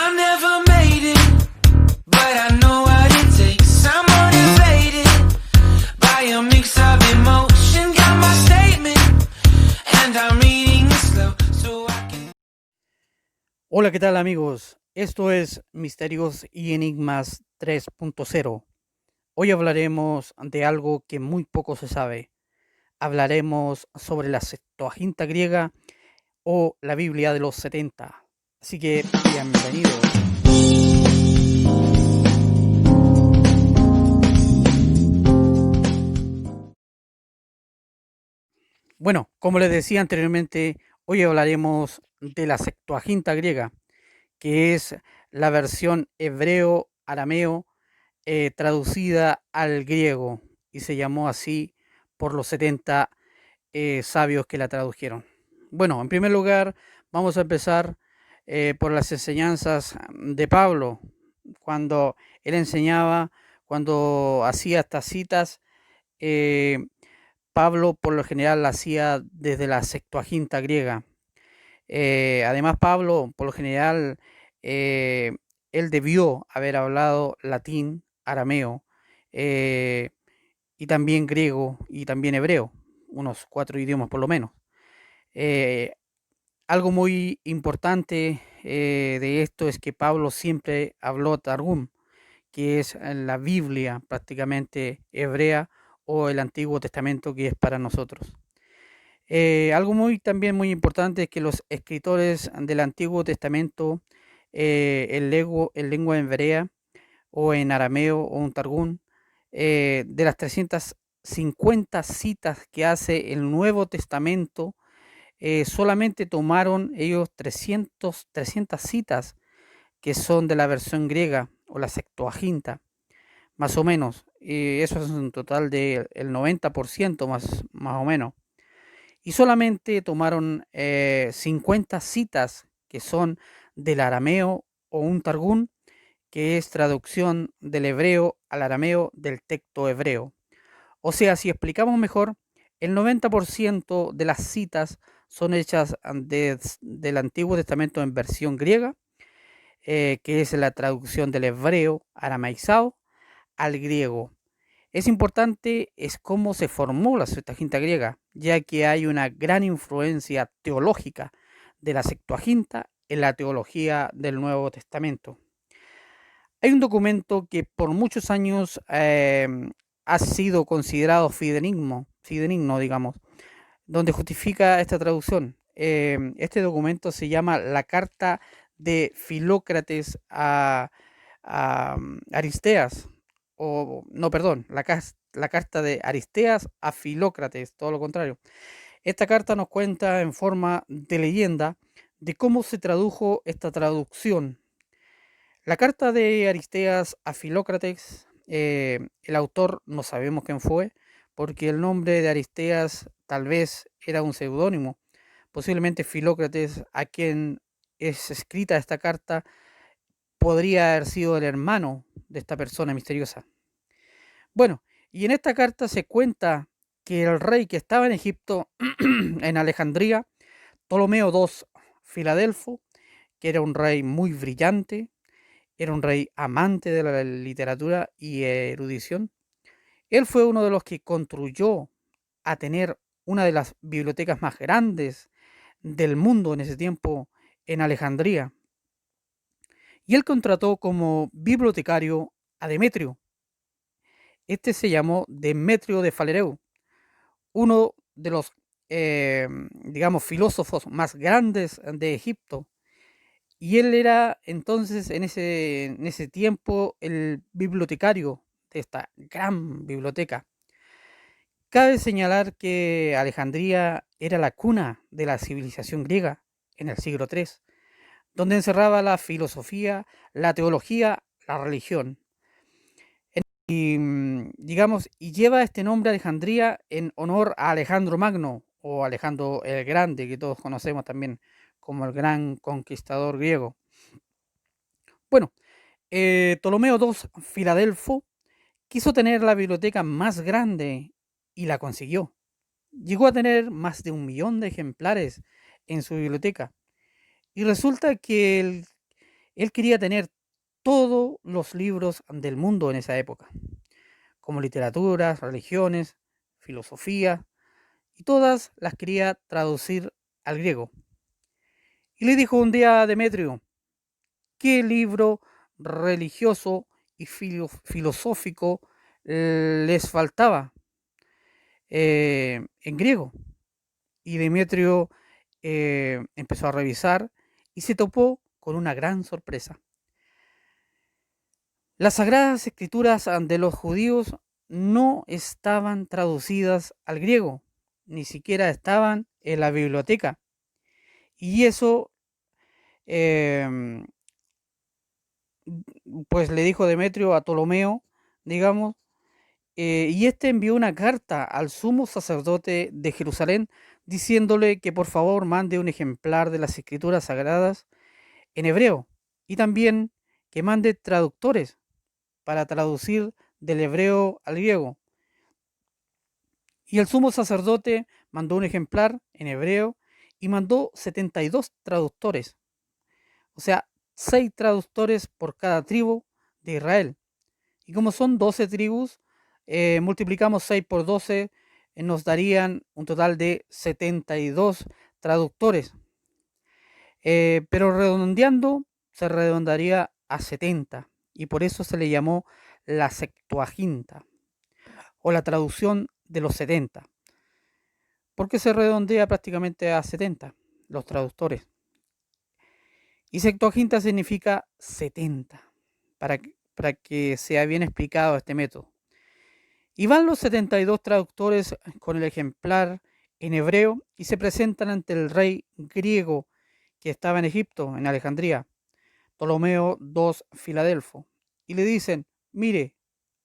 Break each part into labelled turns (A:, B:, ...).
A: I never made it, but I know what it takes. I'm motivated by a mix of emotion. Got my statement, and I'm reading it slow so I can.
B: Hola, ¿qué tal amigos? Esto es Misterios y Enigmas 3.0. Hoy hablaremos de algo que muy poco se sabe. Hablaremos sobre la Septuaginta griega o la Biblia de los 70. Así que bienvenidos. Bueno, como les decía anteriormente, hoy hablaremos de la Septuaginta griega, que es la versión hebreo-arameo traducida al griego y se llamó así por los 70 sabios que la tradujeron. Bueno, en primer lugar, vamos a empezar por las enseñanzas de Pablo, cuando él enseñaba, cuando hacía estas citas. eh, Pablo por lo general la hacía desde la Septuaginta griega. Además, Pablo, por lo general, eh, él debió haber hablado latín, arameo, eh, y también griego y también hebreo, unos 4 idiomas por lo menos. Eh, Algo muy importante de esto es que Pablo siempre habló Targum, que es la Biblia prácticamente hebrea o el Antiguo Testamento que es para nosotros. Algo también muy importante es que los escritores del Antiguo Testamento, en lengua hebrea o en arameo o un targún, de las 350 citas que hace el Nuevo Testamento, solamente tomaron ellos 300 citas que son de la versión griega o la Septuaginta, más o menos. Eso es un total del 90% más o menos. Y solamente tomaron 50 citas que son del arameo o un targún, que es traducción del hebreo al arameo del texto hebreo. O sea, si explicamos mejor, el 90% de las citas son hechas del Antiguo Testamento en versión griega, que es la traducción del hebreo aramaizado al griego. Es importante es cómo se formó la Septuaginta griega, ya que hay una gran influencia teológica de la Septuaginta en la teología del Nuevo Testamento. Hay un documento que por muchos años ha sido considerado fidedigno, digamos, donde justifica esta traducción. Este documento se llama la Carta de Filócrates a Aristeas, o no, perdón, la carta de Aristeas a Filócrates, todo lo contrario. Esta carta nos cuenta en forma de leyenda de cómo se tradujo esta traducción. La carta de Aristeas a Filócrates, el autor no sabemos quién fue, porque el nombre de Aristeas tal vez era un seudónimo. Posiblemente Filócrates, a quien es escrita esta carta, podría haber sido el hermano de esta persona misteriosa. Bueno, y en esta carta se cuenta que el rey que estaba en Egipto, en Alejandría, Ptolomeo II Filadelfo, que era un rey muy brillante, era un rey amante de la literatura y erudición. Él fue uno de los que contribuyó a tener una de las bibliotecas más grandes del mundo en ese tiempo en Alejandría. Y él contrató como bibliotecario a Demetrio. Este se llamó Demetrio de Falereu, uno de los, digamos, filósofos más grandes de Egipto. Y él era entonces en ese tiempo el bibliotecario de esta gran biblioteca. Cabe señalar que Alejandría era la cuna de la civilización griega en el siglo III, donde encerraba la filosofía, la teología, la religión. Y digamos, y lleva este nombre Alejandría en honor a Alejandro Magno o Alejandro el Grande, que todos conocemos también como el gran conquistador griego. Bueno, Ptolomeo II Filadelfo quiso tener la biblioteca más grande y la consiguió. Llegó a tener más de 1 millón de ejemplares en su biblioteca. Y resulta que Él quería tener todos los libros del mundo en esa época, como literaturas, religiones, filosofía, y todas las quería traducir al griego. Y le dijo un día a Demetrio, ¿qué libro religioso y filosófico les faltaba en griego? Y Demetrio empezó a revisar y se topó con una gran sorpresa. Las sagradas escrituras de los judíos no estaban traducidas al griego, ni siquiera estaban en la biblioteca. Y eso, em, pues le dijo Demetrio a Ptolomeo, digamos, y este envió una carta al sumo sacerdote de Jerusalén diciéndole que por favor mande un ejemplar de las escrituras sagradas en hebreo y también que mande traductores para traducir del hebreo al griego. Y el sumo sacerdote mandó un ejemplar en hebreo y mandó 72 traductores, o sea, 6 traductores por cada tribu de Israel. Y como son 12 tribus, multiplicamos 6 por 12, nos darían un total de 72 traductores. Pero redondeando, se redondaría a 70. Y por eso se le llamó la Septuaginta, o la traducción de los 70. Porque se redondea prácticamente a 70, los traductores. Y Septuaginta significa 70, para que sea bien explicado este método. Y van los 72 traductores con el ejemplar en hebreo y se presentan ante el rey griego que estaba en Egipto, en Alejandría, Ptolomeo II Filadelfo, y le dicen, mire,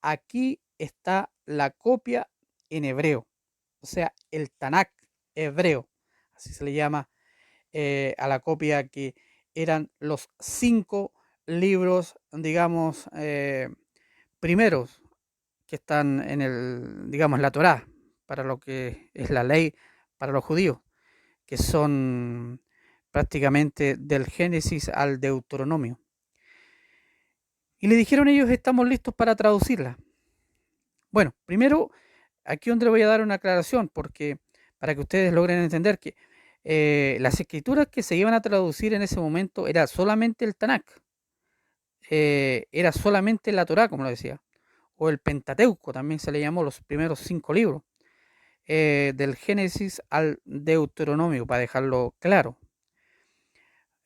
B: aquí está la copia en hebreo, o sea, el Tanakh hebreo, así se le llama a la copia que eran los 5 libros, digamos, primeros que están en el, digamos, la Torá, para lo que es la ley para los judíos, que son prácticamente del Génesis al Deuteronomio. Y le dijeron ellos, estamos listos para traducirla. Bueno, primero, aquí donde le voy a dar una aclaración, porque para que ustedes logren entender que las escrituras que se iban a traducir en ese momento era solamente el Tanakh, era solamente la Torá, como lo decía, o el Pentateuco, también se le llamó los primeros 5 libros, del Génesis al Deuteronomio, para dejarlo claro.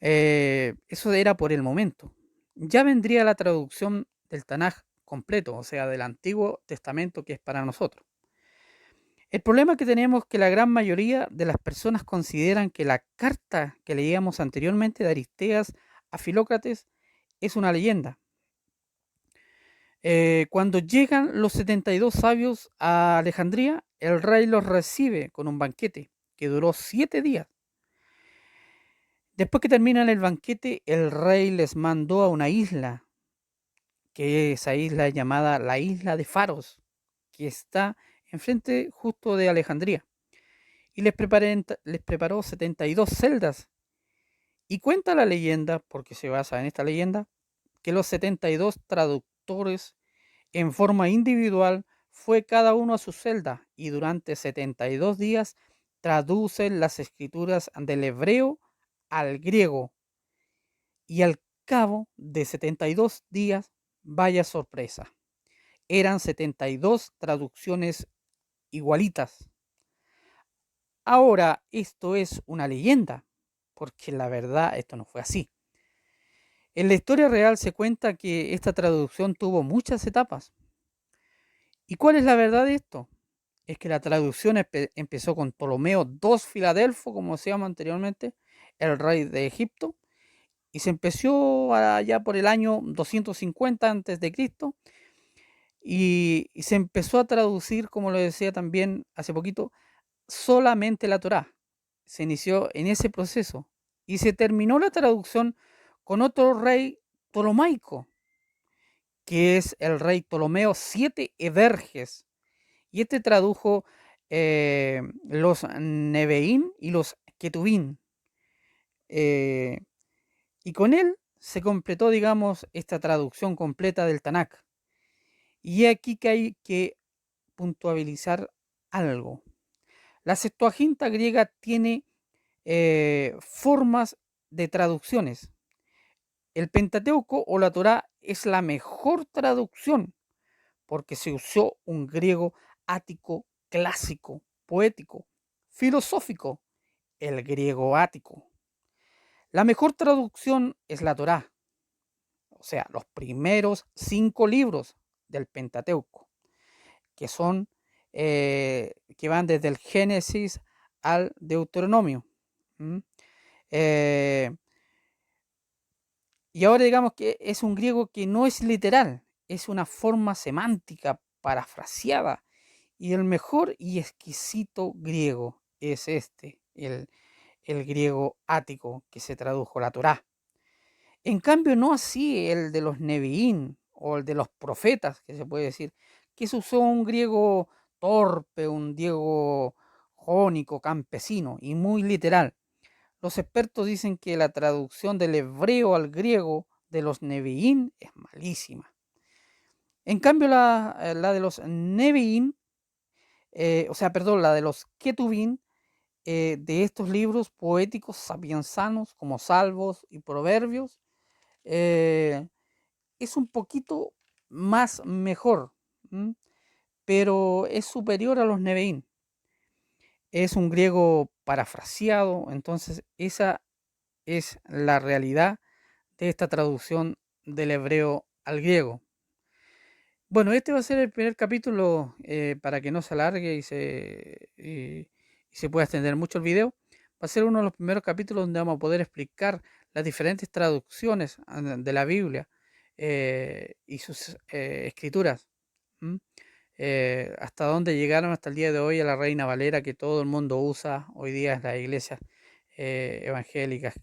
B: Eso era por el momento. Ya vendría la traducción del Tanaj completo, o sea, del Antiguo Testamento que es para nosotros. El problema que tenemos es que la gran mayoría de las personas consideran que la carta que leíamos anteriormente de Aristeas a Filócrates es una leyenda. Cuando llegan los 72 sabios a Alejandría, el rey los recibe con un banquete que duró 7 días. Después que terminan el banquete, el rey les mandó a una isla, que esa isla es llamada la isla de Faros, que está enfrente justo de Alejandría. Y les preparó 72 celdas. Y cuenta la leyenda, porque se basa en esta leyenda, que los 72 traductores en forma individual fue cada uno a su celda y durante 72 días traducen las escrituras del hebreo al griego. Y al cabo de 72 días, vaya sorpresa, eran 72 traducciones igualitas. Ahora, esto es una leyenda, porque la verdad esto no fue así. En la historia real se cuenta que esta traducción tuvo muchas etapas. ¿Y cuál es la verdad de esto? Es que la traducción empezó con Ptolomeo II Filadelfo, como decíamos anteriormente, el rey de Egipto, y se empezó allá por el año 250 antes de Cristo y se empezó a traducir, como lo decía también hace poquito, solamente la Torá. Se inició en ese proceso y se terminó la traducción con otro rey ptolomaico, que es el rey Ptolomeo VII Everges. Y este tradujo los Neveín y los Ketubín. Y con él se completó, digamos, esta traducción completa del Tanakh. Y aquí que hay que puntualizar algo. La Septuaginta griega tiene formas de traducciones. El Pentateuco o la Torá es la mejor traducción porque se usó un griego ático clásico, poético, filosófico, el griego ático. La mejor traducción es la Torá, o sea, los primeros 5 libros del Pentateuco, que son que van desde el Génesis al Deuteronomio. ¿Mm? Eh, y ahora digamos que es un griego que no es literal, es una forma semántica parafraseada. Y el mejor y exquisito griego es el griego ático que se tradujo la Torá. En cambio, no así el de los Neviín o el de los profetas, que se puede decir, que se usó un griego torpe, un griego jónico, campesino y muy literal. Los expertos dicen que la traducción del hebreo al griego de los Neviín es malísima. En cambio, la de los Neviín, la de los Ketuvim, de estos libros poéticos sapienzanos como Salmos y Proverbios, eh, es un poquito más mejor, pero es superior a los Neviín. Es un griego parafraseado, entonces esa es la realidad de esta traducción del hebreo al griego. Bueno, este va a ser el primer capítulo para que no se alargue y se pueda extender mucho el video. Va a ser uno de los primeros capítulos donde vamos a poder explicar las diferentes traducciones de la Biblia y sus escrituras. ¿M? Hasta dónde llegaron hasta el día de hoy a la Reina Valera que todo el mundo usa hoy día en las iglesias evangélicas